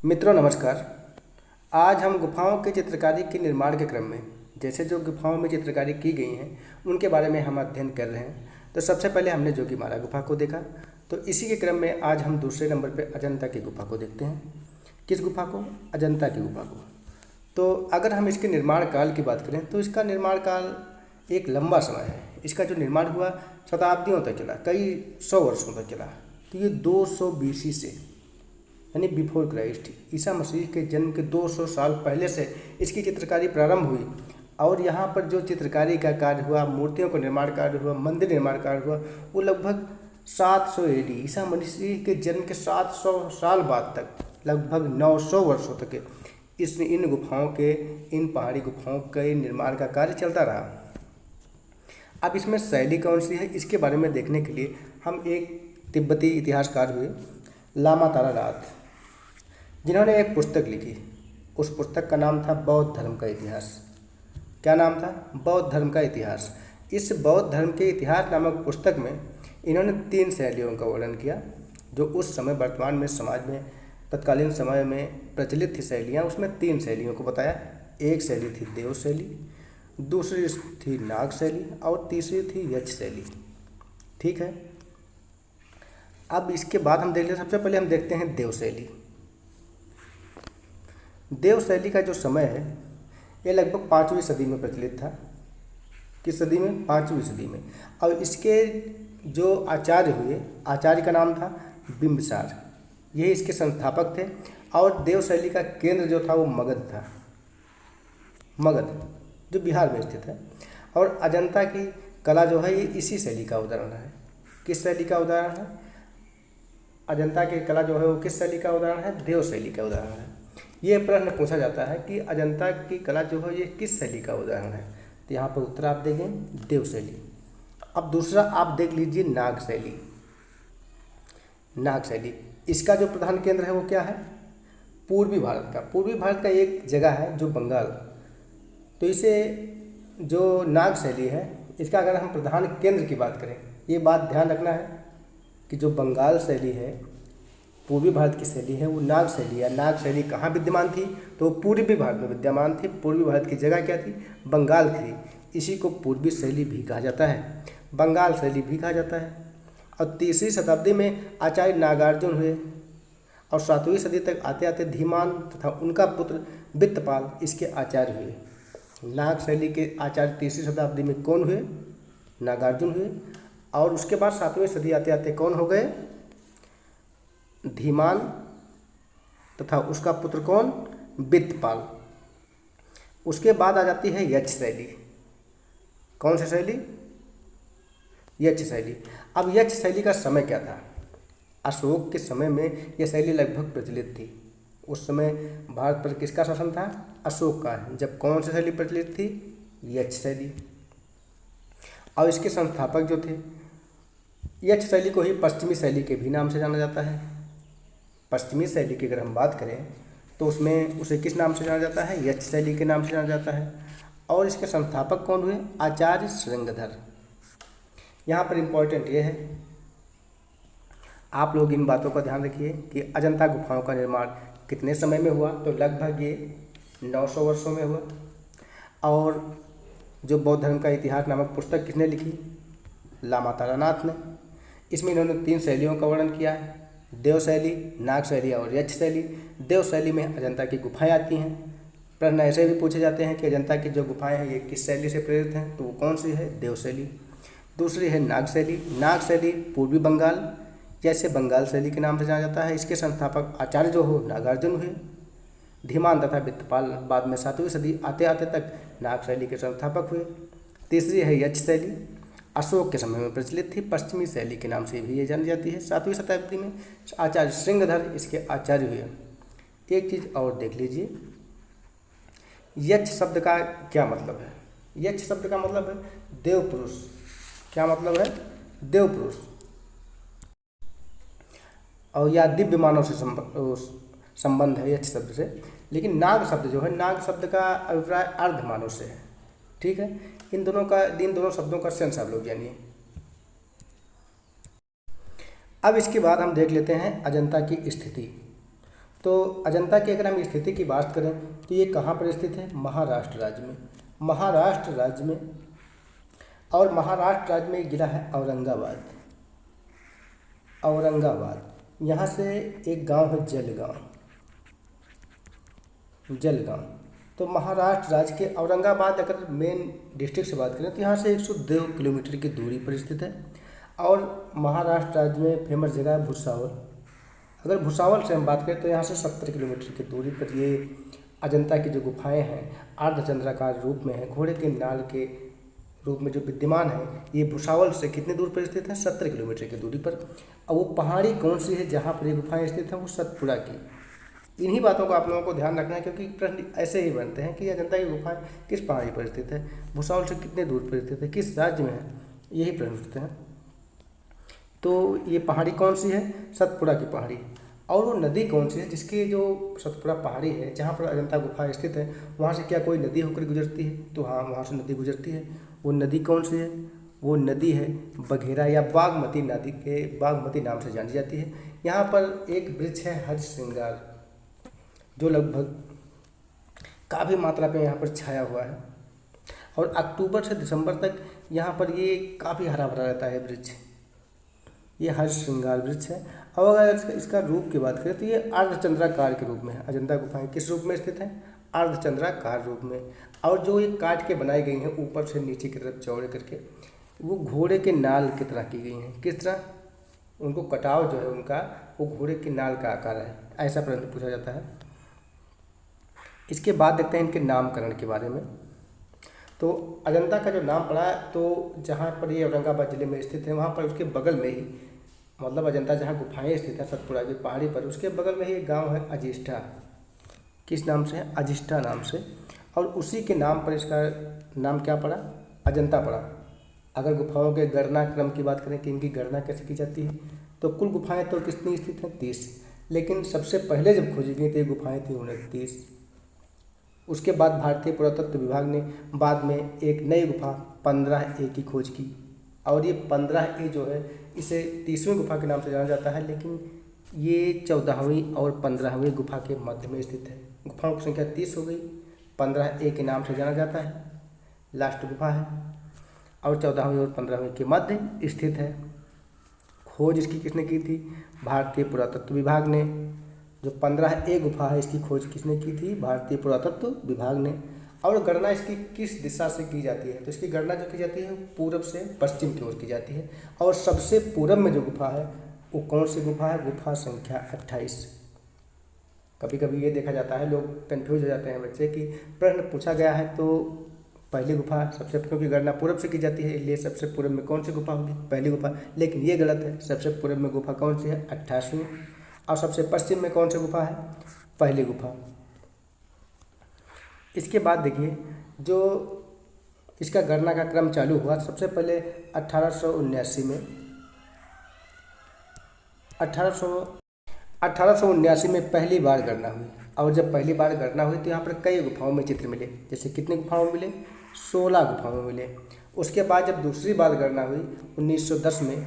मित्रों नमस्कार। आज हम गुफाओं की चित्रकारी के निर्माण के क्रम में जैसे जो गुफाओं में चित्रकारी की गई हैं उनके बारे में हम अध्ययन कर रहे हैं। तो सबसे पहले हमने जोगीमारा गुफा को देखा, तो इसी के क्रम में आज हम दूसरे नंबर पर अजंता की गुफा को देखते हैं। किस गुफा को? अजंता की गुफा को। तो अगर हम इसके निर्माण काल की बात करें तो इसका निर्माण काल एक लंबा समय है। इसका जो निर्माण हुआ शताब्दियों तक चला, कई सौ वर्षों तक चला। तो ये 200 BC से यानी बिफोर क्राइस्ट, ईसा मसीह के जन्म के 200 साल पहले से इसकी चित्रकारी प्रारंभ हुई। और यहाँ पर जो चित्रकारी का कार्य हुआ, मूर्तियों का निर्माण कार्य हुआ, मंदिर निर्माण कार्य हुआ, वो लगभग 700 AD, ईसा मसीह के जन्म के 700 साल बाद तक, लगभग 900 वर्षों तक इन गुफाओं के, इन पहाड़ी गुफाओं के निर्माण का कार्य चलता रहा। अब इसमें शैली कौन सी है, इसके बारे में देखने के लिए हम एक तिब्बती इतिहासकार हुए लामा तारानाथ, जिन्होंने एक पुस्तक लिखी। उस पुस्तक का नाम था बौद्ध धर्म का इतिहास। क्या नाम था? बौद्ध धर्म का इतिहास। इस बौद्ध धर्म के इतिहास नामक पुस्तक में इन्होंने 3 शैलियों का वर्णन किया जो उस समय वर्तमान में समाज में, तत्कालीन समय में प्रचलित थी शैलियाँ। उसमें 3 शैलियों को बताया। एक शैली थी देव शैली, दूसरी थी नाग शैली और तीसरी थी यक्ष शैली। ठीक है, अब इसके बाद हम देख लें। सबसे पहले हम देखते हैं देव शैली। देव शैली का जो समय है ये लगभग 5वीं सदी में प्रचलित था। किस सदी में? 5वीं सदी में। और इसके जो आचार्य हुए, आचार्य का नाम था बिंबिसार, यही इसके संस्थापक थे। और देव शैली का केंद्र जो था वो मगध था, मगध जो बिहार में स्थित है। और अजंता की कला जो है ये इसी शैली का उदाहरण है। किस शैली का उदाहरण है? अजंता की कला जो है वो किस शैली का उदाहरण है? देव शैली का उदाहरण है। ये प्रश्न पूछा जाता है कि अजंता की कला जो है ये किस शैली का उदाहरण है, तो यहाँ पर उत्तर आप देंगे देव शैली। अब दूसरा आप देख लीजिए नाग शैली। नाग शैली, इसका जो प्रधान केंद्र है वो क्या है? पूर्वी भारत का। पूर्वी भारत का एक जगह है जो बंगाल, तो इसे जो नाग शैली है इसका अगर हम प्रधान केंद्र की बात करें, ये बात ध्यान रखना है कि जो बंगाल शैली है, पूर्वी भारत की शैली है, वो नाग शैली है। नाग शैली कहाँ विद्यमान थी? तो पूर्वी भारत में विद्यमान थी। पूर्वी भारत की जगह क्या थी? बंगाल थी। इसी को पूर्वी शैली भी कहा जाता है, बंगाल शैली भी कहा जाता है। और 3वीं शताब्दी में आचार्य नागार्जुन हुए और 7वीं सदी तक आते आते धीमान तथा उनका पुत्र वित्तपाल इसके आचार्य हुए। नाग शैली के आचार्य 3वीं शताब्दी में कौन हुए? नागार्जुन हुए। और उसके बाद 7वीं सदी आते आते कौन हो गए? धीमान तथा उसका पुत्र कौन? वित्तपाल। उसके बाद आ जाती है यक्ष शैली। कौन सी शैली? यक्ष शैली। अब यक्ष शैली का समय क्या था? अशोक के समय में यह शैली लगभग प्रचलित थी। उस समय भारत पर किसका शासन था? अशोक का। जब कौन सी शैली प्रचलित थी? यक्ष शैली। और इसके संस्थापक जो थे, यक्ष शैली को ही पश्चिमी शैली के भी नाम से जाना जाता है। पश्चिमी शैली की अगर हम बात करें तो उसमें उसे किस नाम से जाना जाता है? यक्ष शैली के नाम से जाना जाता है। और इसके संस्थापक कौन हुए? आचार्य श्रृंगधर। यहाँ पर इम्पोर्टेंट ये है, आप लोग इन बातों का ध्यान रखिए कि अजंता गुफाओं का निर्माण कितने समय में हुआ, तो लगभग ये 900 वर्षों में हुआ। और जो बौद्ध धर्म का इतिहास नामक पुस्तक किसने लिखी? लामा तारानाथ ने। इसमें इन्होंने 3 शैलियों का वर्णन किया है, देव शैली, नाग शैली और यक्ष शैली। देव शैली में अजंता की गुफाएं आती हैं। प्रश्न ऐसे भी पूछे जाते हैं कि अजंता की जो गुफाएं हैं ये किस शैली से प्रेरित हैं, तो वो कौन सी है? देव शैली। दूसरी है नाग शैली। नाग शैली पूर्वी बंगाल, जैसे बंगाल शैली के नाम से जाना जाता है। इसके संस्थापक आचार्य जो हो नागार्जुन हुए। धीमान तथा वित्तपाल बाद में 7वीं सदी आते आते तक नाग शैली के संस्थापक हुए। तीसरी है यक्ष शैली, अशोक के समय में प्रचलित थी। पश्चिमी शैली के नाम से भी ये जानी जाती है। 7वीं शताब्दी में आचार्य श्रृंगधर इसके आचार्य हुए। एक चीज़ और देख लीजिए, यक्ष शब्द का क्या मतलब है? यक्ष शब्द का मतलब है देव पुरुष। क्या मतलब है? देव पुरुष। और या दिव्य मानव से संबंध है यक्ष शब्द से। लेकिन नाग शब्द जो है, नाग शब्द का अभिप्राय अर्ध मानव से है। ठीक है, इन दोनों शब्दों का सेंस आप लोग जानिए। अब इसके बाद हम देख लेते हैं अजंता की स्थिति। तो अजंता की अगर हम स्थिति की बात करें तो ये कहाँ पर स्थित है? महाराष्ट्र राज्य में। महाराष्ट्र राज्य में, और महाराष्ट्र राज्य में एक जिला है औरंगाबाद। औरंगाबाद, यहाँ से एक गांव है जलगांव। जलगांव, तो महाराष्ट्र राज्य के औरंगाबाद अगर मेन डिस्ट्रिक्ट से बात करें तो यहाँ से 102 किलोमीटर की दूरी पर स्थित है। और महाराष्ट्र राज्य में फेमस जगह है भुसावल। अगर भुसावल से हम बात करें तो यहाँ से 70 किलोमीटर की दूरी पर ये अजंता की जो गुफाएं हैं अर्धचंद्राकार रूप में है, घोड़े के नाल के रूप में जो विद्यमान है, ये भुसावल से कितनी दूर पर स्थित है? 70 किलोमीटर की दूरी पर। और वो पहाड़ी कौन सी है जहाँ पर ये गुफाएं स्थित हैं? वो सतपुड़ा की। इन्हीं बातों को आप लोगों को ध्यान रखना है, क्योंकि प्रश्न ऐसे ही बनते हैं कि अजंता की गुफाएं किस पहाड़ी पर स्थित है, भुसावल से कितने दूर पर स्थित है, किस राज्य में है, यही प्रश्न उठते हैं। तो ये पहाड़ी कौन सी है? सतपुड़ा की पहाड़ी। और वो नदी कौन सी है जिसकी जो सतपुड़ा पहाड़ी है जहाँ पर अजंता गुफा स्थित है, वहाँ से क्या कोई नदी होकर गुजरती है? तो हाँ, वहाँ से नदी गुजरती है। वो नदी कौन सी है? वो नदी है बघेरा या बागमती नदी के बागमती नाम से जानी जाती है। यहाँ पर एक वृक्ष है हर्ष श्रृंगार, जो लगभग काफ़ी मात्रा में यहाँ पर छाया हुआ है। और अक्टूबर से दिसंबर तक यहाँ पर ये काफ़ी हरा भरा रहता है वृक्ष। ये हर्ष श्रृंगार वृक्ष है। अब अगर इसका रूप की बात करें तो ये अर्धचंद्राकार के रूप में है। अजंता गुफाएं किस रूप में स्थित है? अर्धचंद्राकार रूप में। और जो ये काट के बनाई गई हैं ऊपर से नीचे की तरफ चौड़े करके, वो घोड़े के नाल की तरह की गई हैं। किस तरह? उनको कटाव जो है उनका, वो घोड़े के नाल का आकार है, ऐसा प्रश्न पूछा जाता है। इसके बाद देखते हैं इनके नामकरण के बारे में। तो अजंता का जो नाम पड़ा, तो जहाँ पर ये औरंगाबाद जिले में स्थित है, वहाँ पर उसके बगल में ही, मतलब अजंता जहाँ गुफाएं स्थित है सतपुड़ा की पहाड़ी पर, उसके बगल में ही एक गांव है अजिष्ठा। किस नाम से है? अजिष्ठा नाम से। और उसी के नाम पर इसका नाम क्या पड़ा? अजंता पड़ा। अगर गुफाओं के गणना क्रम की बात करें कि इनकी गणना कैसे की जाती है, तो कुल गुफाएं तो कितनी स्थित हैं? 30। लेकिन सबसे पहले जब खोजी गई थी गुफाएं थी 29। उसके बाद भारतीय पुरातत्व विभाग ने बाद में एक नई गुफा 15A की खोज की। और ये 15A जो है इसे 30वीं गुफा के नाम से जाना जाता है, लेकिन ये 14वीं और 15वीं गुफा के मध्य में स्थित है। गुफाओं की संख्या 30 हो गई, 15A के नाम से जाना जाता है, लास्ट गुफा है, और 14वीं और 15वीं के मध्य स्थित है। खोज इसकी किसने की थी? भारतीय पुरातत्व विभाग ने। जो 15A गुफा है इसकी खोज किसने की थी? भारतीय पुरातत्व विभाग ने। और गणना इसकी किस दिशा से की जाती है? तो इसकी गणना जो की जाती है पूरब से पश्चिम की ओर की जाती है। और सबसे पूरब में जो गुफा है वो कौन सी गुफा है? गुफा संख्या 28। कभी कभी ये देखा जाता है, लोग कन्फ्यूज हो जाते हैं बच्चे कि प्रश्न पूछा गया है तो पहली गुफा सबसे, क्योंकि गणना पूरब से की जाती है इसलिए सबसे पूरब में कौन सी गुफा होगी? पहली गुफा। लेकिन ये गलत है। सबसे पूरब में गुफा कौन सी है? 28वीं। और सबसे पश्चिम में कौन सी गुफा है? पहली गुफा। इसके बाद देखिए, जो इसका गणना का क्रम चालू हुआ, सबसे पहले 1879 में 1879 में पहली बार गणना हुई। और जब पहली बार गणना हुई तो यहाँ पर कई गुफाओं में चित्र मिले। जैसे कितनी गुफाओं में मिले? 16 गुफाओं में मिले। उसके बाद जब दूसरी बार गणना हुई 1910 में,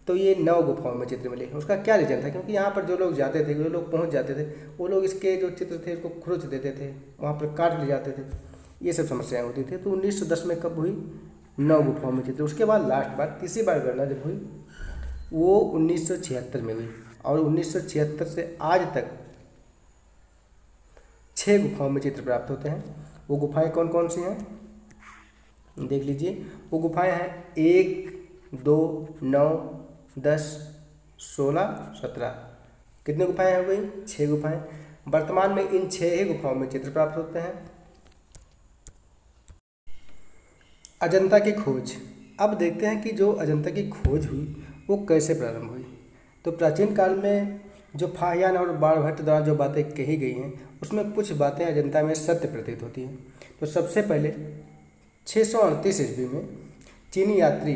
तो ये 9 गुफाओं में चित्र मिले। उसका क्या रीजन था? क्योंकि यहाँ पर जो लोग जाते थे, जो लोग पहुँच जाते थे, वो लोग इसके जो चित्र थे इसको खुरच देते थे, वहाँ पर काट ले जाते थे, ये सब समस्याएं होती थी। तो 1910 में कब हुई? 9 गुफाओं में चित्र। उसके बाद लास्ट बार तीसरी बार गणना जब हुई वो 1976 में हुई। और 1976 से आज तक 6 गुफाओं में चित्र प्राप्त होते हैं। वो गुफाएं कौन कौन सी हैं? देख लीजिए। वो गुफाएं हैं 1, 2, 9, 10, 16, 17। कितनी गुफाएं हो गई? 6 गुफाएं। वर्तमान में इन 6 ही गुफाओं में चित्र प्राप्त होते हैं। अजंता की खोज। अब देखते हैं कि जो अजंता की खोज हुई वो कैसे प्रारंभ हुई। तो प्राचीन काल में जो फाहियान और बाणभट्ट द्वारा जो बातें कही गई हैं उसमें कुछ बातें अजंता में सत्य प्रतीत होती हैं। तो सबसे पहले 638 ईस्वी में चीनी यात्री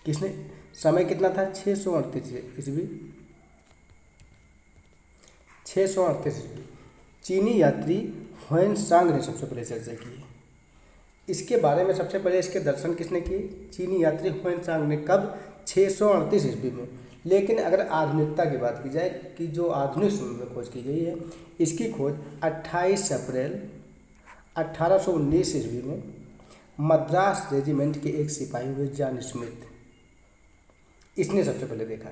किसने, समय कितना था? 638 ईस्वी। 638 ईस्वी चीनी यात्री ह्वेनसांग ने सबसे पहले चर्चा की है। इसके बारे में सबसे पहले इसके दर्शन किसने किए? चीनी यात्री ह्वेनसांग ने। कब? 638 ईस्वी में। लेकिन अगर आधुनिकता की बात की जाए कि जो आधुनिक समय में खोज की गई है, इसकी खोज 28 अप्रैल 1819 ईस्वी में मद्रास रेजिमेंट के एक सिपाही हुए जॉन स्मिथ, इसने सबसे पहले देखा।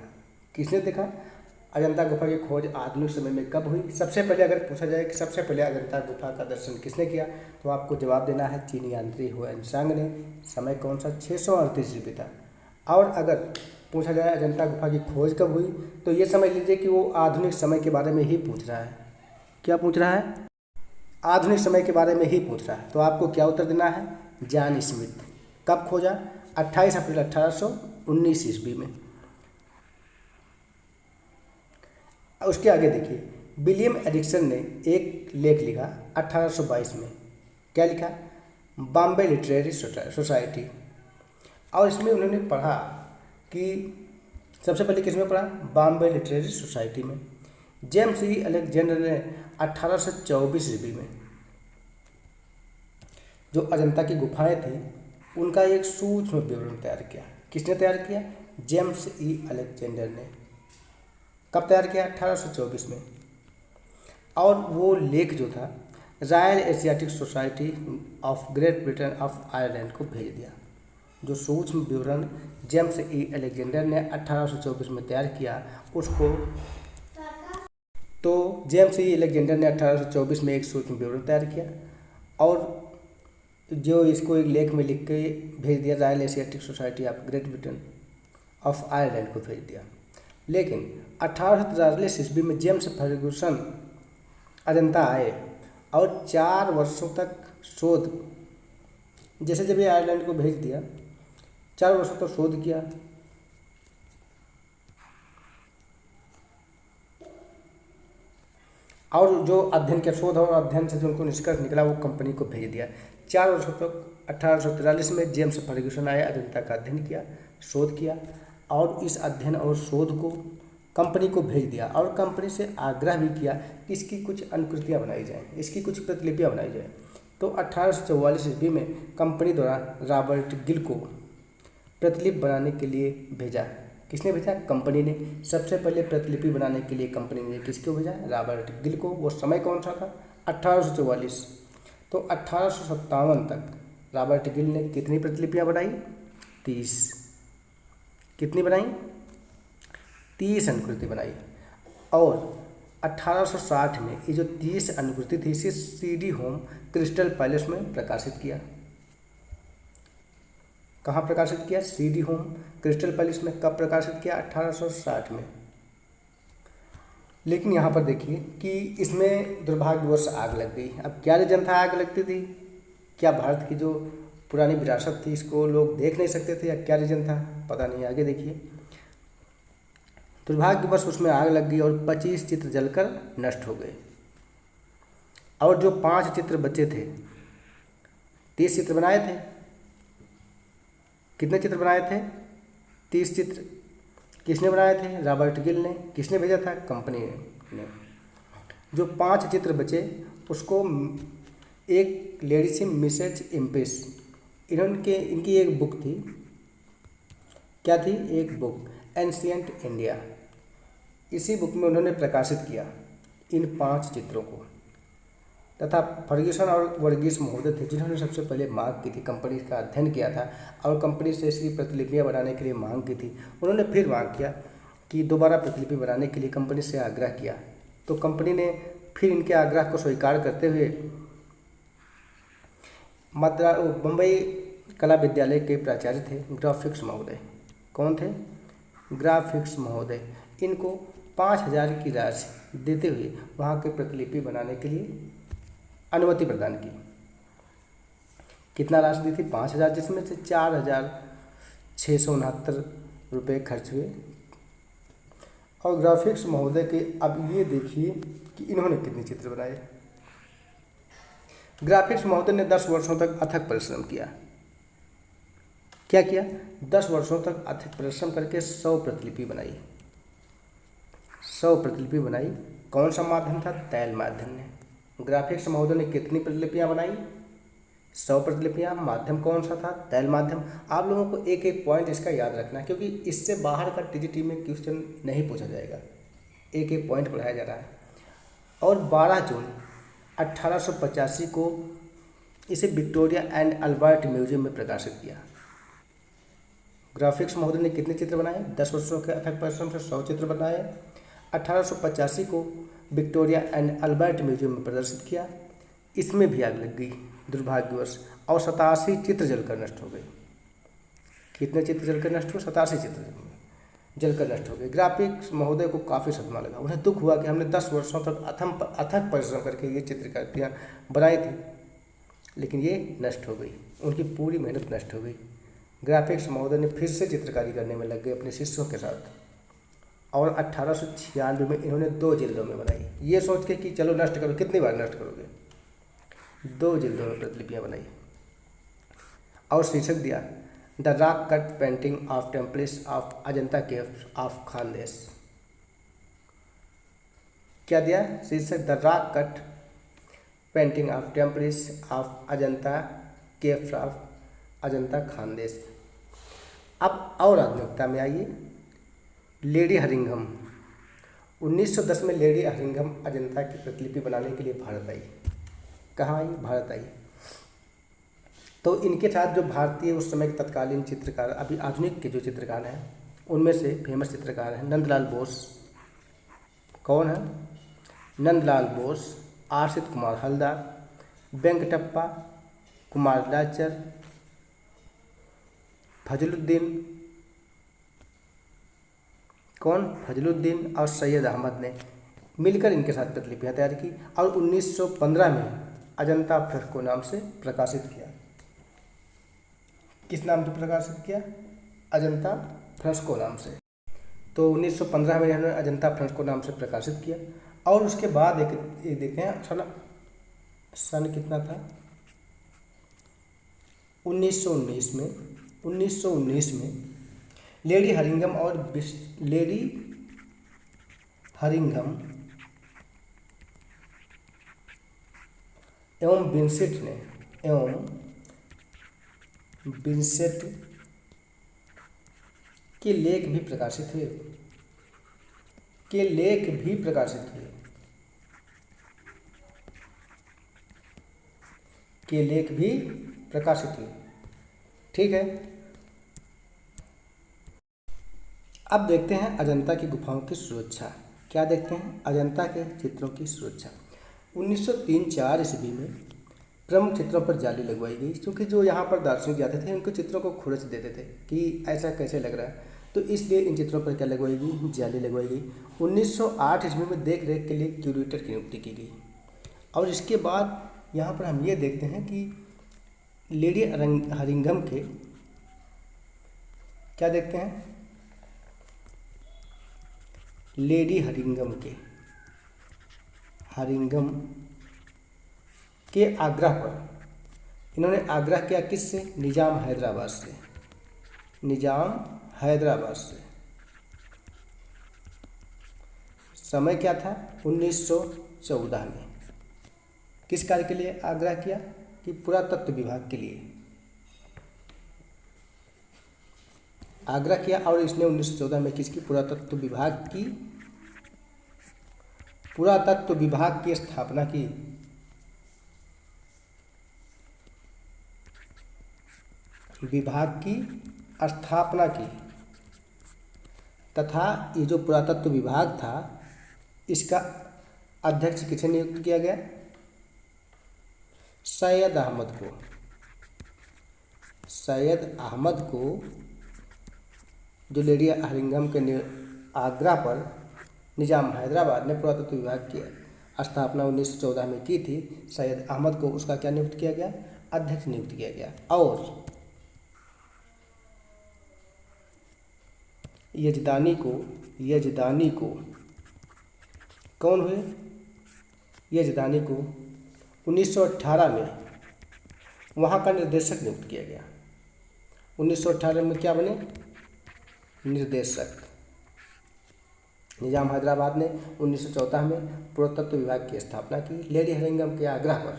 किसने देखा? अजंता गुफा की खोज आधुनिक समय में कब हुई? सबसे पहले अगर पूछा जाए कि सबसे पहले अजंता गुफा का दर्शन किसने किया, तो आपको जवाब देना है चीनी यात्री हुएनसांग ने। समय कौन सा? 638 ईस्वी था। और अगर पूछा जाए अजंता गुफा की खोज कब हुई, तो ये समझ लीजिए कि वो आधुनिक समय के बारे में ही पूछ रहा है। क्या पूछ रहा है? आधुनिक समय के बारे में ही पूछ रहा है। तो आपको क्या उत्तर देना है? John Smith. कब खोजा? 28 अप्रैल 1819 ईस्वी में। उसके आगे देखिए, विलियम एरिक्सन ने एक लेख लिखा 1822 में। क्या लिखा? Bombay literary society. और इसमें उन्होंने पढ़ा कि सबसे पहले किसमें पढ़ा? बॉम्बे लिटरेरी सोसाइटी में। जेम्स ई अलेक्जेंडर ने 1824 ईस्वी में जो अजंता की गुफाएं थी उनका एक सूक्ष्म विवरण तैयार किया। किसने तैयार किया? जेम्स ई अलेक्जेंडर ने। कब तैयार किया? 1824 में। और वो लेख जो था royal Asiatic society of great Britain of Ireland को भेज दिया। जो सूक्ष्म विवरण जेम्स ई अलेक्जेंडर ने 1824 में तैयार किया उसको, तो जेम्स ई अलेक्जेंडर ने 1824 में एक सूक्ष्म विवरण तैयार किया और जो इसको एक लेख में लिख के भेज दिया, royal Asiatic society of great Britain of Ireland को भेज दिया। लेकिन 1843 ईस्वी में जेम्स फर्गुसन अजंता आए और 4 वर्षों तक शोध, जैसे जब ये आयरलैंड को भेज दिया 4 वर्षों तक शोध किया। और जो अध्ययन के शोध और अध्ययन से जो उनको निष्कर्ष निकला वो कंपनी को भेज दिया। 4 वर्षों तक 1843 में जेम्स फर्ग्यूसन आए, अजंता का अध्ययन किया, शोध किया और इस अध्ययन और शोध को कंपनी को भेज दिया और कंपनी से आग्रह भी किया कि इसकी कुछ अनुकृतियाँ बनाई जाएँ, इसकी कुछ प्रतिलिपियाँ बनाई जाएँ। तो 1844 ईस्वी में कंपनी द्वारा रॉबर्ट गिल को प्रतिलिपि बनाने के लिए भेजा। किसने भेजा? कंपनी ने। सबसे पहले प्रतिलिपि बनाने के लिए कंपनी ने किसको भेजा? रॉबर्ट गिल को। वो समय कौन सा था? 1844। तो 1857 तक रॉबर्ट गिल ने कितनी प्रतिलिपियाँ बनाई? 30। कितनी बनाई? 30 अनुकृति बनाई। और 1860 में ये जो 30 अनुकृति थी इसे CD होम क्रिस्टल पैलेस में प्रकाशित किया। कहाँ प्रकाशित किया? CD होम क्रिस्टल पैलेस में। कब प्रकाशित किया? 1860 में। लेकिन यहाँ पर देखिए कि इसमें दुर्भाग्यवश आग लग गई। अब क्या रीजन था आग लगती थी? क्या भारत की जो पुरानी विरासत थी इसको लोग देख नहीं सकते थे या क्या रीजन था? पता नहीं। आगे देखिए, दुर्भाग्यवश उसमें आग लग गई और 25 चित्र जलकर नष्ट हो गए। और जो 5 चित्र बचे थे, 30 चित्र बनाए थे। कितने चित्र बनाए थे? 30 चित्र। किसने बनाए थे? रॉबर्ट गिल ने। किसने भेजा था? कंपनी ने। जो 5 चित्र बचे उसको एक लेडी थी मिसेज इम्पिस, इनकी एक बुक थी। क्या थी? एक बुक, एंशिएंट इंडिया। इसी बुक में उन्होंने प्रकाशित किया इन 5 चित्रों को। तथा फर्ग्यूसन और वर्गीस महोदय थे जिन्होंने सबसे पहले मांग की थी, कंपनी का अध्ययन किया था और कंपनी से इसकी प्रतिलिपियाँ बनाने के लिए मांग की थी। उन्होंने फिर मांग किया कि दोबारा प्रतिलिपि बनाने के लिए कंपनी से आग्रह किया। तो कंपनी ने फिर इनके आग्रह को स्वीकार करते हुए बम्बई कला विद्यालय के प्राचार्य थे ग्राफिक्स महोदय। कौन थे? ग्राफिक्स महोदय। इनको 5000 की राशि देते हुए वहाँ के प्रतिलिपि बनाने के लिए अनुमति प्रदान की। कितना राशि दी थी? 5000, जिसमें से 4669 रुपये खर्च हुए। और ग्राफिक्स महोदय के, अब ये देखिए कि इन्होंने कितने चित्र बनाए। ग्राफिक्स महोदय ने 10 वर्षों तक अथक परिश्रम किया। क्या किया? 10 वर्षों तक अथक परिश्रम करके 100 प्रतिलिपि बनाई। 100 प्रतिलिपि बनाई। कौन सा माध्यम था? तैल माध्यम ने। ग्राफिक्स महोदय ने कितनी प्रतिलिपियाँ बनाई? 100 प्रतिलिपियाँ। माध्यम कौन सा था? तैल माध्यम। आप लोगों को एक एक पॉइंट इसका याद रखना है, क्योंकि इससे बाहर का टीजीटी में क्वेश्चन नहीं पूछा जाएगा, एक एक पॉइंट पढ़ाया जा रहा है। और 12 जून 1885 को इसे विक्टोरिया एंड अल्बर्ट म्यूजियम में प्रकाशित किया। ग्राफिक्स महोदय ने कितने चित्र बनाए? 10 वर्षों के अथक परिश्रम से 100 चित्र बनाए। 1885 को विक्टोरिया एंड अल्बर्ट म्यूजियम में प्रदर्शित किया। इसमें भी आग लग गई दुर्भाग्यवश, और 87 चित्र जलकर नष्ट हो गए। कितने चित्र जलकर नष्ट हुए? 87 चित्र जलकर नष्ट हो गए। ग्राफिक्स महोदय को काफ़ी सदमा लगा। उन्हें दुख हुआ कि हमने 10 वर्षों तक अथक परिश्रम करके ये चित्रकारियाँ बनाई थी, लेकिन ये नष्ट हो गई, उनकी पूरी मेहनत नष्ट हो गई। ग्राफिक्स महोदय ने फिर से चित्रकारी करने में लग गए अपने शिष्यों के साथ, और 1896 में इन्होंने 2 जिल्दों में बनाई, ये सोच के कि चलो नष्ट करो, कितनी बार नष्ट करोगे। 2 जिल्दों में प्रतिलिपियाँ बनाई और शीर्षक दिया the rock cut painting of temples of Ajanta caves of Khandesh. क्या दिया? शीर्षक the rock cut painting of temples of Ajanta caves of Ajanta Khandesh. अब और आधुनिकता में आइए। लेडी हरिंघम 1910 में लेडी हरिंघम अजंता की प्रतिलिपि बनाने के लिए भारत आई। कहाँ आई? भारत आई। तो इनके साथ जो भारतीय उस समय के तत्कालीन चित्रकार, अभी आधुनिक के जो चित्रकार हैं, उनमें से फेमस चित्रकार हैं नंदलाल बोस। कौन है? नंदलाल बोस, आशित कुमार हलदार, वेंकटप्पा, कुमार लाचर, फजलुद्दीन, कौन? फजलुद्दीन और सैयद अहमद ने मिलकर इनके साथ प्रतिलिपियाँ तैयार की और 1915 में अजंता फ्रेस्को नाम से प्रकाशित किया। किस नाम से प्रकाशित किया? अजंता फ्रेस्को नाम से। तो 1915 में इन्होंने अजंता फ्रेस्को नाम से प्रकाशित किया। और उसके बाद एक देखते हैं सन कितना था? 1919 में लेडी हरिंघम एवं विंसेंट के लेख भी प्रकाशित हुए। ठीक है। अब देखते हैं अजंता की गुफाओं की सुरक्षा। क्या देखते हैं? अजंता के चित्रों की सुरक्षा। 1903-4 ईस्वी में प्रमुख चित्रों पर जाली लगवाई गई, क्योंकि जो यहाँ पर दार्शनिक जाते थे उनके चित्रों को खुरच देते थे कि ऐसा कैसे लग रहा है, तो इसलिए इन चित्रों पर क्या लगवाई गई? जाली लगवाई गई। 1908 ईस्वी में देख रेख के लिए क्यूरेटर की नियुक्ति की गई। और इसके बाद यहाँ पर हम ये देखते हैं कि लेडी हरिंघम के क्या देखते हैं? लेडी हरिंघम के आग्रह पर इन्होंने आग्रह किया किससे? निजाम हैदराबाद से। समय क्या था? 1914 में। किस कार्य के लिए आग्रह किया? कि पुरातत्व विभाग के लिए आग्रह किया। और इसने 1914 में किसकी? पुरातत्व विभाग की स्थापना की। तथा ये जो पुरातत्व विभाग था, इसका अध्यक्ष किसे नियुक्त किया गया? सैयद अहमद को जो लेडी हरिंघम के आग्रह पर निजाम हैदराबाद ने पुरातत्व विभाग की स्थापना 1914 में की थी, सैयद अहमद को उसका क्या नियुक्त किया गया? अध्यक्ष नियुक्त किया गया। और यजदानी को कौन हुए? यजदानी को 1918 में वहाँ का निर्देशक नियुक्त किया गया। 1918 में क्या बने? निर्देशक। निजाम हैदराबाद ने 1914 में पुरातत्व विभाग की स्थापना की लेडी हरिंघम के आग्रह पर।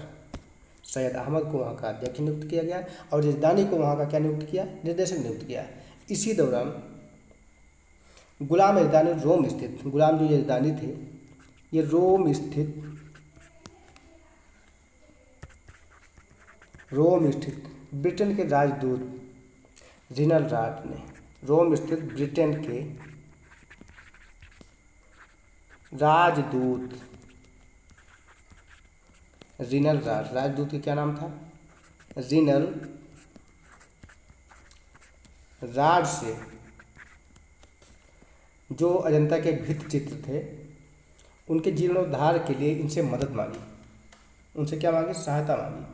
सैयद अहमद को वहाँ का अध्यक्ष नियुक्त किया गया और यजदानी को वहाँ का क्या नियुक्त किया, निर्देशक नियुक्त किया। इसी दौरान गुलाम यजदानी रोम स्थित, गुलाम जो यजदानी थे ये रोम स्थित ब्रिटेन के राजदूत रिनल राट ने, रोम स्थित ब्रिटेन के राजदूत रिनल राट, राजदूत का क्या नाम था, रिनल राट से जो अजंता के भित्ति चित्र थे उनके जीर्णोद्धार के लिए इनसे मदद मांगी, उनसे क्या मांगी, सहायता मांगी।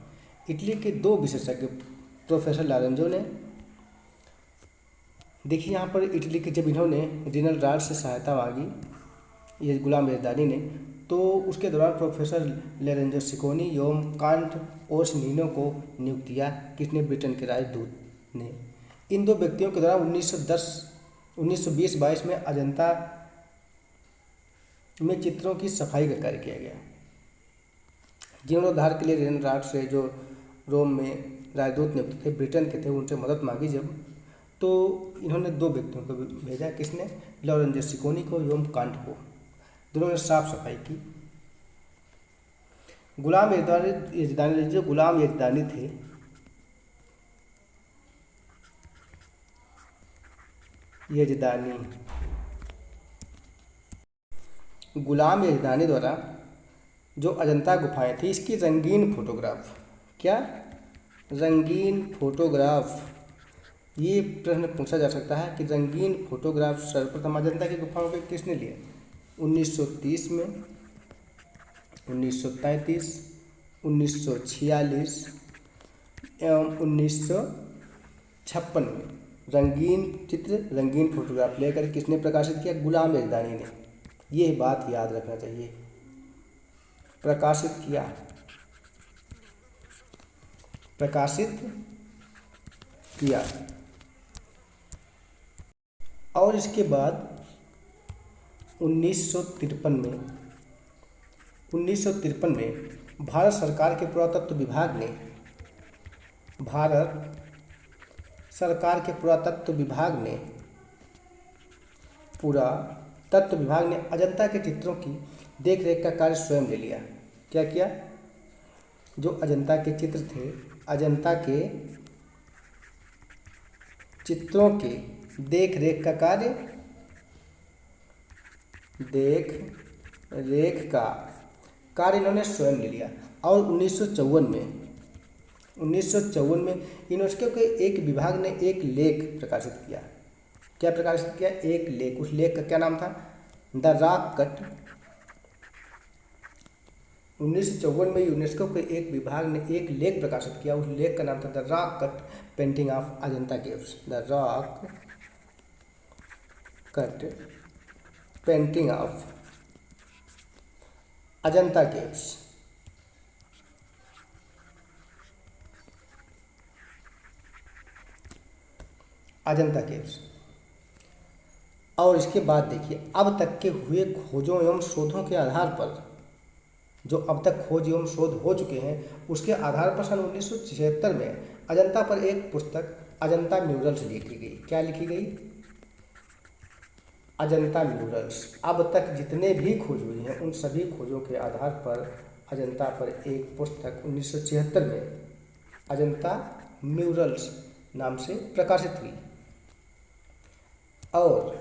इटली के दो विशेषज्ञ प्रोफेसर लारेंजो ने, देखिए यहाँ पर इटली के जब इन्होंने रिनल राट से सहायता मांगी ये गुलाम यजदानी ने, तो उसके दौरान प्रोफेसर लोरेंजो सिकोनी एवं कांट ओर्सनिनो को नियुक्त किया, किसने, ब्रिटेन के राजदूत ने। इन दो व्यक्तियों के द्वारा 1920-22 में अजंता में चित्रों की सफाई का कार्य किया गया। जीर्णोद्धार के लिए रिनल राट से जो रोम में राजदूत नियुक्त थे, ब्रिटेन के थे, उनसे मदद मांगी जब, तो इन्होंने दो व्यक्तियों को भेजा, किसने, लोरेंजो सिकोनी को एवं कांट को, दोनों ने साफ सफाई की। गुलाम यजदानी, जो गुलाम यजदानी थे, गुलाम यजदानी द्वारा जो अजंता गुफाएं थी इसकी रंगीन फोटोग्राफ, क्या, रंगीन फोटोग्राफ, ये प्रश्न पूछा जा सकता है कि रंगीन फोटोग्राफ सर्वप्रथम अजंता की गुफाओं के किसने लिए, 1930 में, 1933, 1946 एवं 1956 में रंगीन चित्र, रंगीन फोटोग्राफ लेकर किसने प्रकाशित किया, गुलाम यजदानी ने। ये बात याद रखना चाहिए, प्रकाशित किया। और इसके बाद 1953 में भारत सरकार के पुरातत्व विभाग ने अजंता के चित्रों की देखरेख का कार्य स्वयं ले लिया। क्या किया, जो अजंता के चित्र थे, अजंता के चित्रों के देख रेख का कार्य इन्होंने स्वयं ले लिया। और 1954 में यूनेस्को के एक विभाग ने एक लेख प्रकाशित किया। क्या प्रकाशित किया, एक लेख, उस लेख का क्या नाम था, द रॉक कट। 1954 में यूनेस्को के एक विभाग ने एक लेख प्रकाशित किया, उस लेख का नाम था the rock cut painting of Ajanta caves, the rock cut painting of Ajanta caves. और इसके बाद देखिए, अब तक के हुए खोजों एवं शोधों के आधार पर, जो अब तक खोज एवं शोध हो चुके हैं उसके आधार पर सन 1976 में अजंता पर एक पुस्तक अजंता म्यूरल्स लिखी गई। क्या लिखी गई, अजंता म्यूरल्स। अब तक जितने भी खोज हुई हैं उन सभी खोजों के आधार पर अजंता पर एक पुस्तक 1976 में अजंता म्यूरल्स नाम से प्रकाशित हुई। और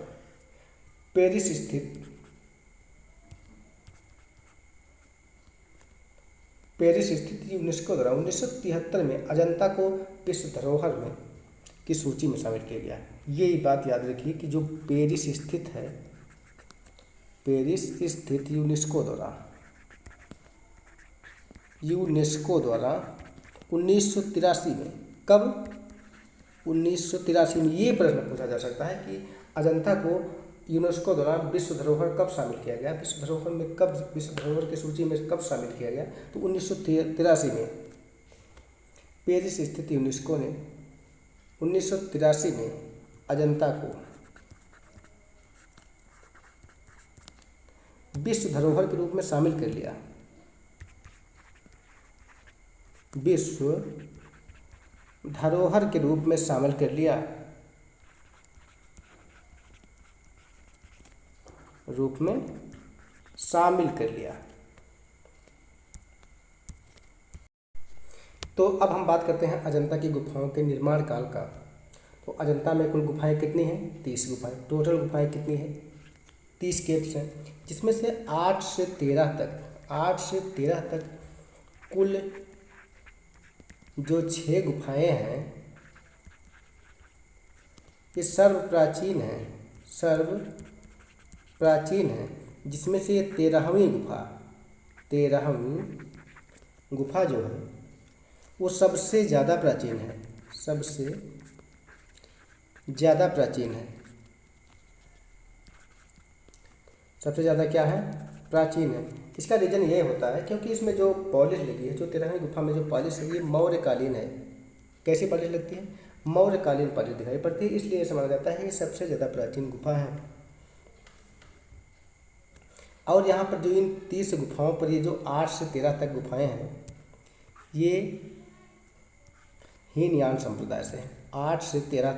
पेरिस स्थित यूनेस्को द्वारा 1973 में अजंता को विश्व धरोहर में की सूची में शामिल किया गया। ये बात याद रखिए कि जो पेरिस स्थित यूनेस्को द्वारा 1983 में, कब, 1983 में ये प्रश्न पूछा जा सकता है कि अजंता को यूनेस्को द्वारा विश्व धरोहर कब शामिल किया गया, विश्व धरोहर की सूची में कब शामिल किया गया। तो 1983 में पेरिस स्थित यूनेस्को ने 1983 में अजंता को विश्व धरोहर के रूप में शामिल कर लिया। विश्व धरोहर के रूप में शामिल कर लिया, रूप में शामिल कर लिया। तो अब हम बात करते हैं अजंता की गुफाओं के निर्माण काल का। तो अजंता में कुल गुफाएं कितनी हैं? 30 गुफाएं। टोटल गुफाएं कितनी हैं? 30 केव्स हैं, जिसमें से 8 से 13 तक कुल जो 6 गुफाएं हैं ये सर्व प्राचीन है, जिसमें से ये 13वीं गुफा जो है वो सबसे ज़्यादा प्राचीन है, सबसे ज़्यादा क्या है? प्राचीन है। इसका रीज़न ये होता है क्योंकि इसमें जो पॉलिश लगी है, जो 13वीं गुफा में जो पॉलिश है, ये मौर्यकालीन है। कैसी पॉलिश लगती है? मौर्यकालीन पॉलिश दिखाई पड़ती है, इसलिए ऐसा माना जाता है ये सबसे ज़्यादा प्राचीन गुफा है। और यहाँ पर जो इन 30 गुफाओं पर ये जो 8 से 13 तक गुफाएं हैं, ये हीनयान संप्रदाय से हैं। 8 से 13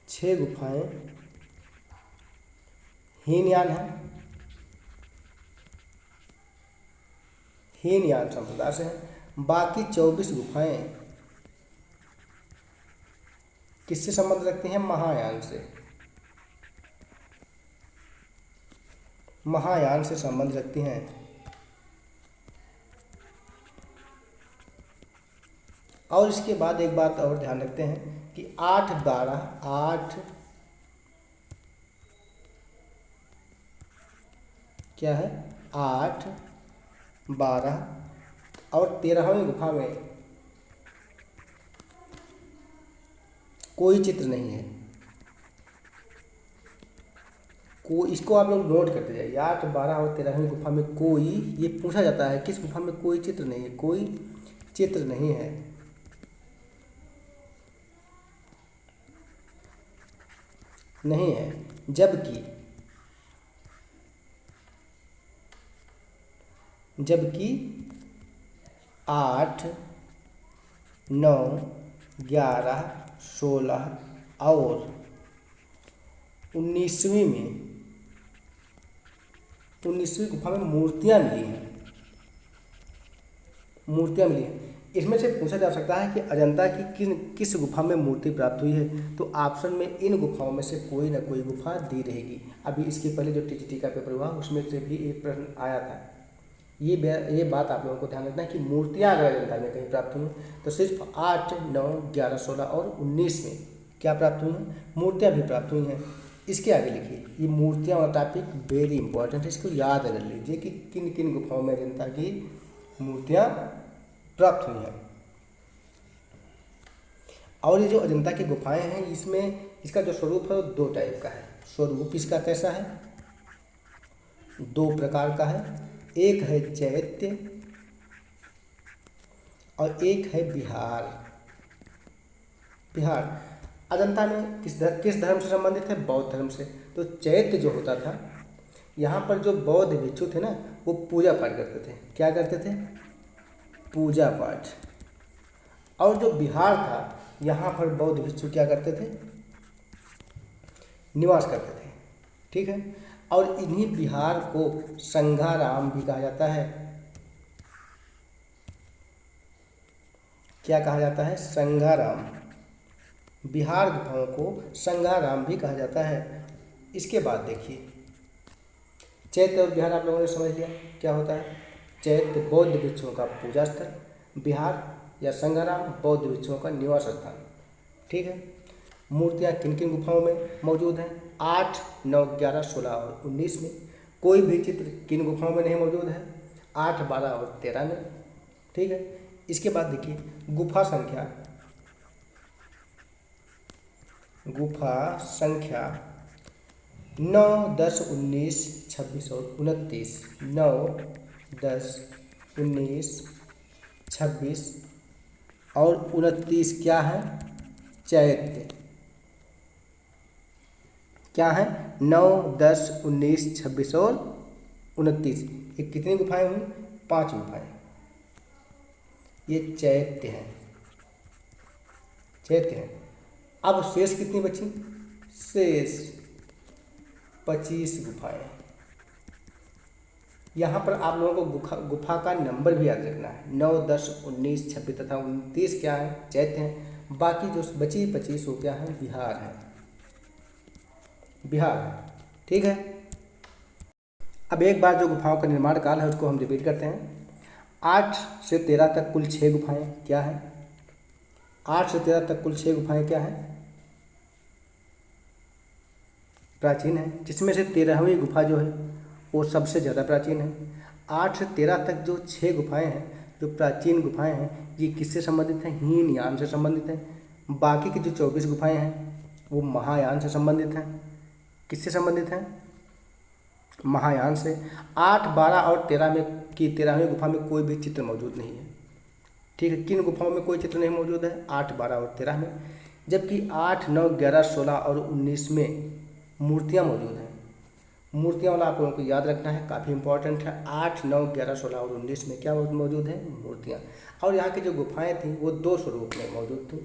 6 गुफाएं हीनयान संप्रदाय से हैं। बाकी 24 गुफाएं किससे संबंध रखती हैं? महायान से संबंध रखती हैं। और इसके बाद एक बात और ध्यान रखते हैं कि 8 क्या है? 8, 12 और 13वीं गुफा में कोई चित्र नहीं है। इसको आप लोग नोट करते जाइए। 8, 12 और 13वीं गुफा में कोई, ये पूछा जाता है किस गुफा में कोई चित्र नहीं है? कोई चित्र नहीं है। जबकि 8, 9, 11, 16 और 19वीं गुफा में मूर्तियां मिली हैं। इसमें से पूछा जा सकता है कि अजंता की किस गुफा में मूर्ति प्राप्त हुई है? तो ऑप्शन में इन गुफाओं में से कोई ना कोई गुफा दी रहेगी। अभी इसके पहले जो टीजीटी का पेपर हुआ उसमें से भी एक प्रश्न आया था। ये बात आप लोगों को ध्यान रखना है कि मूर्तियां अगर अजंता में कहीं प्राप्त हुई तो सिर्फ 8, 9, 11, 16 और 19 में क्या प्राप्त हुई हैं? मूर्तियाँ भी प्राप्त हुई हैं। इसके आगे लिखिए, ये मूर्तियाँ वाला टॉपिक वेरी इंपॉर्टेंट है, इसको याद कर लीजिए कि किन किन गुफाओं में अजंता की मूर्तियाँ प्राप्त हुई हैं। और ये जो अजंता की गुफाएं हैं, इसमें इसका जो स्वरूप है वो 2 टाइप का है। स्वरूप इसका कैसा है? 2 प्रकार का है। एक है चैत्य और एक है विहार। अजंता में किस धर्म से संबंधित है? बौद्ध धर्म से। तो चैत्य जो होता था, यहाँ पर जो बौद्ध भिक्षु थे ना, वो पूजा पाठ करते थे। क्या करते थे? पूजा पाठ। और जो विहार था, यहाँ पर बौद्ध भिक्षु क्या करते थे? निवास करते थे। ठीक है। और इन्हीं विहार को संघाराम भी कहा जाता है। क्या कहा जाता है? संघाराम। विहार गुफाओं को संघाराम भी कहा जाता है। इसके बाद देखिए, चैत्य और विहार आप लोगों ने समझ लिया क्या होता है। चैत्य बौद्ध भिक्षुओं का पूजा स्थल, विहार या संघाराम बौद्ध भिक्षुओं का निवास स्थान। ठीक है। मूर्तियाँ किन किन गुफाओं में मौजूद हैं? 8, 9, 11, 16 और 19 में। कोई भी चित्र किन गुफाओं में नहीं मौजूद है? 8, 12 और 13 में। ठीक है। इसके बाद देखिए, गुफा संख्या 9, 10, 19, 26 और 29। 9, 10, 19, 26 और 29 क्या है? चैत्य। क्या है? 9, 10, 19, 26 और 29। ये कितनी गुफाएं हुई? 5 गुफाएं, ये चैत्य हैं, चैत्य हैं। अब शेष कितनी बची? शेष 25 गुफाएं। यहाँ पर आप लोगों को गुफा का नंबर भी याद रखना है। 9, 10, 19, 26 तथा 29 क्या है? चैत्य हैं। बाकी जो बची 25 वो क्या है? विहार है, बिहार है। ठीक है। अब एक बार जो गुफाओं का निर्माण काल है उसको हम रिपीट करते हैं। 8 से 13 तक कुल 6 गुफाएं क्या है? 8 से 13 तक कुल 6 गुफाएं क्या है? प्राचीन है, जिसमें से 13वीं गुफा जो है वो सबसे ज़्यादा प्राचीन है। 8 से 13 तक जो 6 गुफाएं हैं, जो प्राचीन गुफाएं हैं, ये किससे संबंधित हैं? हीनयान से संबंधित हैं। बाकी की जो 24 गुफाएं हैं वो महायान से संबंधित हैं। किससे संबंधित हैं? महायान से। 8, 12 और 13 में की 13वीं गुफा में कोई भी चित्र मौजूद नहीं है। ठीक है। किन गुफाओं में कोई चित्र नहीं मौजूद है? 8, 12 और 13 में। जबकि 8, 9, 11, 16 और 19 में मूर्तियाँ मौजूद हैं। मूर्तियाँ वाला आप लोगों को याद रखना है, काफ़ी इंपॉर्टेंट है। 8, 9, 11, 16 और 19 में क्या मौजूद है? मूर्तियाँ। और यहाँ की जो गुफाएं थी वो 2 स्वरूप में मौजूद थी,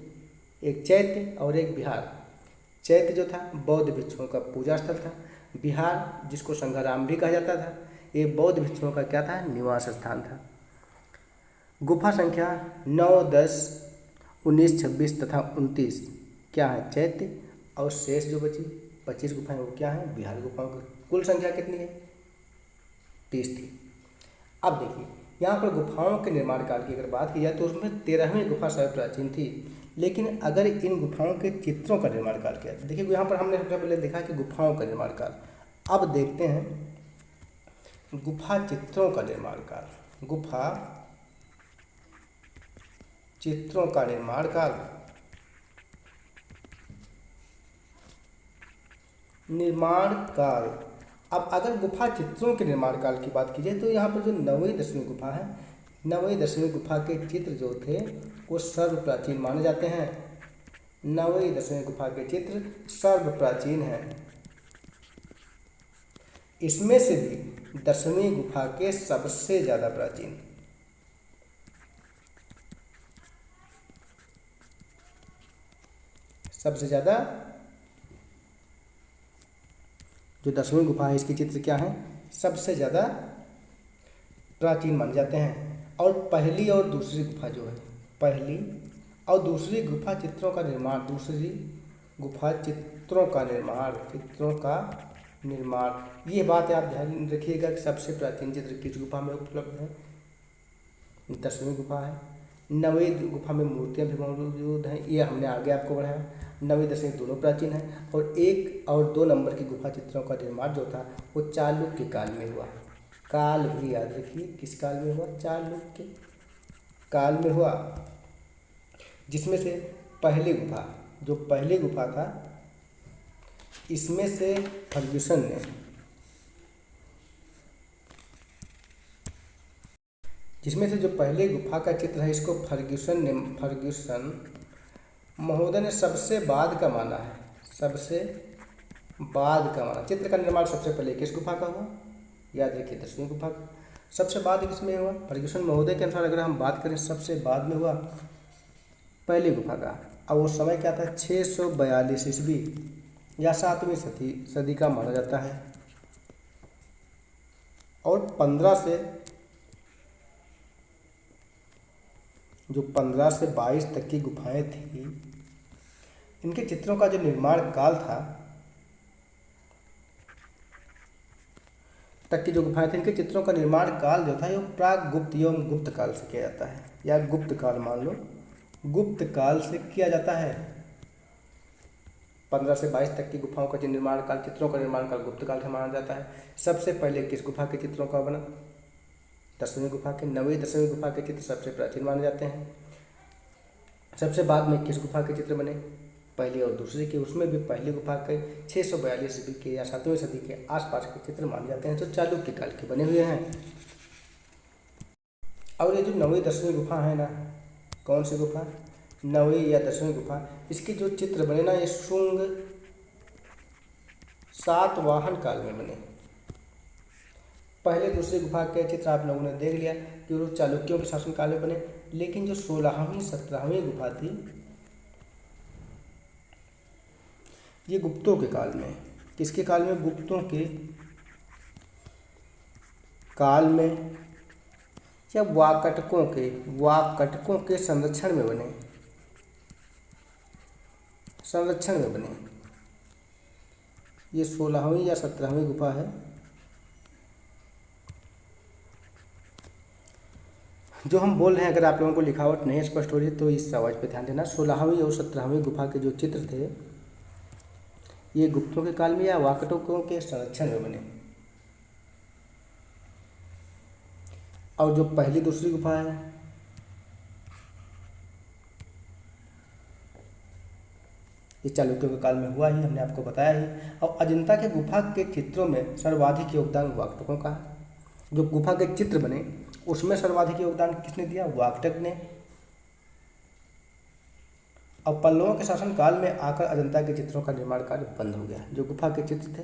एक चैत्य और एक विहार। चैत्य जो था बौद्ध भिक्षुओं का पूजा स्थल था। विहार, जिसको संघाराम भी कहा जाता था, ये बौद्ध भिक्षुओं का क्या था? निवास स्थान था। गुफा संख्या 9, 10, 19, 26 तथा 29 क्या है? चैत्य। और शेष जो बची 25 गुफाएं वो क्या है? विहार गुफाओं की। कुल संख्या कितनी है? 30 थी। अब देखिए यहाँ पर गुफाओं के निर्माण काल की अगर बात की जाए तो उसमें 13वीं गुफा सबसे प्राचीन थी। लेकिन अगर इन गुफाओं के चित्रों का निर्माण काल किया, देखिए यहाँ पर हमने सबसे पहले देखा कि गुफाओं का निर्माण काल। अब देखते हैं गुफा चित्रों का निर्माण काल। गुफा चित्रों का निर्माण काल। निर्माण काल। अब अगर गुफा चित्रों के निर्माण काल की बात की जाए तो यहाँ पर जो 9वीं 10वीं गुफा है, 9वीं 10वीं गुफा के चित्र जो थे वो सर्व प्राचीन माने जाते हैं। 9वीं 10वीं गुफा के चित्र सर्व प्राचीन हैं। इसमें से भी 10वीं गुफा के सबसे ज़्यादा प्राचीन, सबसे ज़्यादा जो 10वीं गुफा है इसके चित्र क्या हैं? सबसे ज़्यादा प्राचीन माने जाते हैं। और पहली और दूसरी गुफा जो है, पहली और दूसरी गुफा चित्रों का निर्माण, दूसरी गुफा चित्रों का निर्माण, चित्रों का निर्माण, ये बात आप ध्यान रखिएगा कि सबसे प्राचीन चित्र किस गुफा में उपलब्ध है? 10वीं गुफा है। 9वीं गुफा में मूर्तियाँ भी मौजूद हैं, ये हमने आगे आपको बढ़ाया। 9वीं 10वीं दोनों प्राचीन हैं। और 1 और 2 नंबर की गुफा चित्रों का निर्माण जो था वो चालुक्य काल में हुआ। काल भी याद रखिए, किस काल में हुआ? चालुक्य काल में हुआ। जिसमें से पहली गुफा, जो पहली गुफा था, इसमें से फर्ग्यूसन ने, जिसमें से जो पहले गुफा का चित्र है इसको फर्ग्यूसन महोदय ने सबसे बाद का माना है, सबसे बाद का माना। चित्र का निर्माण सबसे पहले किस गुफा का हुआ? याद रखिए 10वीं गुफा का। सबसे बाद किसमें हुआ? फर्ग्यूसन महोदय के अनुसार अगर हम बात करें सबसे बाद में हुआ पहली गुफा का। अब वो समय क्या था? 642 ईस्वी या 7वीं सदी का माना जाता है। और 15 से 22 तक की गुफाएं थी, इनके चित्रों का जो निर्माण काल था तक की जो गुफाएं थी, इनके चित्रों का निर्माण काल जो था ये प्राग गुप्त एवं गुप्त काल से किया जाता है, या गुप्त काल मान लो, गुप्त काल से किया जाता है। 15 से 22 तक की गुफाओं का जो निर्माण काल, चित्रों का निर्माण काल गुप्त काल से माना जाता है। सबसे पहले किस गुफा के चित्रों का बना? 10वीं गुफा के। 9वीं 10वीं गुफा के चित्र सबसे प्राचीन माने जाते हैं। सबसे बाद में किस गुफा के चित्र बने? पहली और दूसरी के। उसमें भी पहली गुफा के 642 ईस्वी के या 7वीं सदी के आसपास के चित्र माने जाते हैं, जो चालुक्य काल के बने हुए हैं। और ये जो 9वीं 10वीं गुफा है ना, कौन सी गुफा? 9वीं या 10वीं गुफा, इसके जो चित्र बने ना ये शुंग सातवाहन काल में बने। पहले दूसरी गुफा के चित्र आप लोगों ने देख लिया कि वो चालुक्यों के शासनकाल में बने, लेकिन जो 16वीं 17वीं गुफा थी ये गुप्तों के काल में, किसके काल में? गुप्तों के काल में, या वाकटकों के संरक्षण में बने, ये 16वीं या 17वीं गुफा है। जो हम बोल रहे हैं, अगर आप लोगों को लिखावट नहीं स्पष्ट हो रही है तो इस आवाज़ पे ध्यान देना। 16वीं और 17वीं गुफा के जो चित्र थे ये गुप्तों के काल में या वाकटकों के संरक्षण में बने। और जो पहली दूसरी गुफा है ये चालुक्यों के काल में हुआ ही, हमने आपको बताया ही। और अजंता के गुफा के चित्रों में सर्वाधिक योगदान वाकटकों का है। जो गुफा के चित्र बने उसमें सर्वाधिक योगदान किसने दिया? वाकटक ने। अब पल्लवों के शासनकाल में आकर अजंता के चित्रों का निर्माण कार्य बंद हो गया। जो गुफा के चित्र थे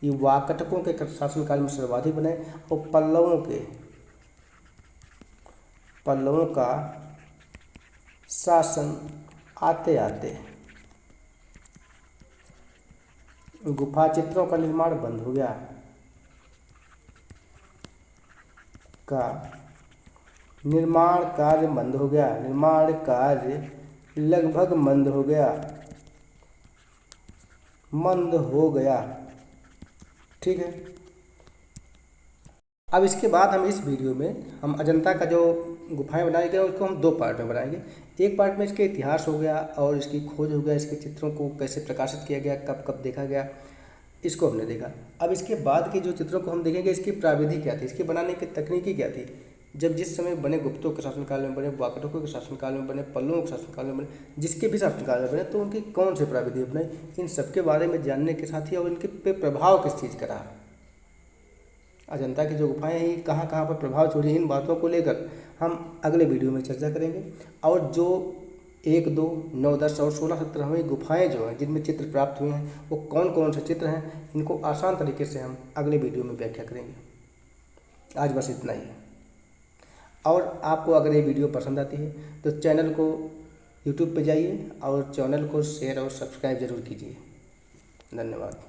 ये वाकटकों के शासनकाल में सर्वाधिक बने, और पल्लवों का शासन आते आते गुफा चित्रों का निर्माण बंद हो गया, निर्माण कार्य लगभग मंद हो गया। ठीक है। अब इसके बाद हम इस वीडियो में हम अजंता का जो गुफाएं बनाई गई उसको हम 2 पार्ट में बनाएंगे। एक पार्ट में इसके इतिहास हो गया और इसकी खोज हो गया, इसके चित्रों को कैसे प्रकाशित किया गया, कब कब देखा गया, इसको हमने देखा। अब इसके बाद के जो चित्रों को हम देखेंगे इसकी प्राविधि क्या थी, इसके बनाने की तकनीकी क्या थी। जब जिस समय बने, गुप्तों के शासनकाल में बने, वाकटकों के शासनकाल में बने, पल्लवों के शासनकाल में बने, जिसके भी शासनकाल में बने, तो उनकी कौन सी प्राविधि अपनाई, इन सबके बारे में जानने के साथ ही और इनके पे प्रभाव किस चीज़ का रहा, अजंता की जो गुफाएं हैं कहाँ कहाँ पर प्रभाव छोड़ी, इन बातों को लेकर हम अगले वीडियो में चर्चा करेंगे। और जो 1, 2, 9, 10 और 16, 17वीं गुफाएं जो हैं जिनमें चित्र प्राप्त हुए हैं वो कौन कौन से चित्र हैं, इनको आसान तरीके से हम अगले वीडियो में व्याख्या करेंगे। आज बस इतना ही है। और आपको अगर ये वीडियो पसंद आती है तो चैनल को यूट्यूब पे जाइए और चैनल को शेयर और सब्सक्राइब ज़रूर कीजिए। धन्यवाद।